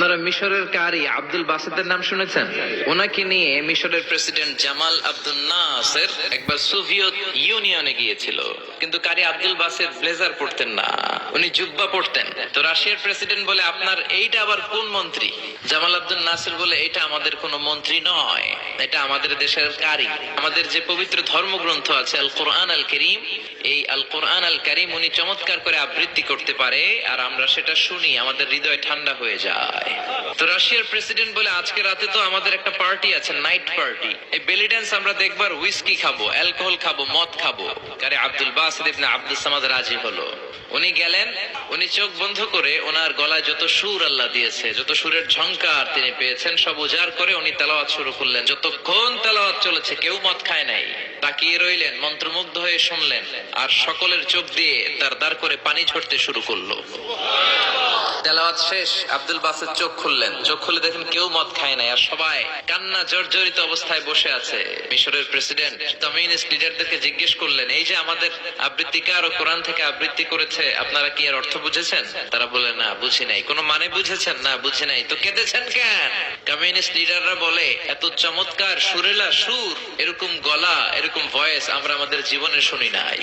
আপনারা মিশরের কারি আব্দুল বাসেতের নাম শুনেছেন? ওনাকে নিয়ে মিশরের প্রেসিডেন্ট জামাল আব্দুল নাসের একবার সোভিয়েত ইউনিয়নে গিয়েছিল, কিন্তু কারি আব্দুল বাসেত ব্লেজার পড়তেন না, উনি জুব্বা পড়তেন। তো রাশিয়ার প্রেসিডেন্ট বলে, আপনার এইটা আবার কোন মন্ত্রী? জামাল আব্দুল নাসের বলে, এটা আমাদের কোন মন্ত্রী নয়, এটা আমাদের দেশের কারি। আমাদের যে পবিত্র ধর্মগ্রন্থ আছে আল কোরআন আল করিম, এই আল কোরআন আল করিম উনি চমৎকার করে আবৃত্তি করতে পারে, আর আমরা সেটা শুনি, আমাদের হৃদয় ঠান্ডা হয়ে যায়। তো রাশিয়ার প্রেসিডেন্ট বলে, আজকে রাতে তো আমাদের একটা পার্টি আছে, নাইট পার্টি, এই বেলি ড্যান্স আমরা দেখবার, উইস্কি খাবো, অ্যালকোহল খাবো, মদ খাবো। কারি আব্দুল বাসেত ইবনে আব্দুস সামাদ রাজি হলো। উনি গেলেন, উনি চোখ বন্ধ করে ওনার গলায় যত সুর আল্লাহ দিয়েছে, যত সুরের ঝংকার তিনি পেয়েছেন, সব উজাড় করে উনি তেলাওয়াত শুরু করলেন। যতক্ষণ তেলাওয়াত চলেছে কেউ মদ খায় নাই, তাকিয়ে রইলেন, মন্ত্রমুগ্ধ হয়ে শুনলেন, আর সকলের চোখ দিয়ে দার দার করে পানি ঝরতে শুরু করলো। তেলাওয়াত শেষ, আব্দুল বাসেত চোখ খুললেন, চোখ খুলে দেখেন কেউ মদ খায় নাই, আর সবাই কান্না জর্জরিত অবস্থায় বসে আছে। মিশরের প্রেসিডেন্ট কমিউনিস্ট লিডারদেরকে জিজ্ঞেস করলেন, এই যে আমাদের আবৃত্তিকার ও কোরআন থেকে আবৃত্তি করেছে, আপনারা কি এর অর্থ বুঝেছেন? তারা বলে, না বুঝি নাই। কোনো মানে বুঝেছেন? না বুঝি নাই। তো কেঁদেছেন কেন? কমিউনিস্ট লিডাররা বলে, এত চমৎকার সুরেলা সুর, এরকম গলা, এরকম ভয়েস আমরা আমাদের জীবনে শুনি নাই।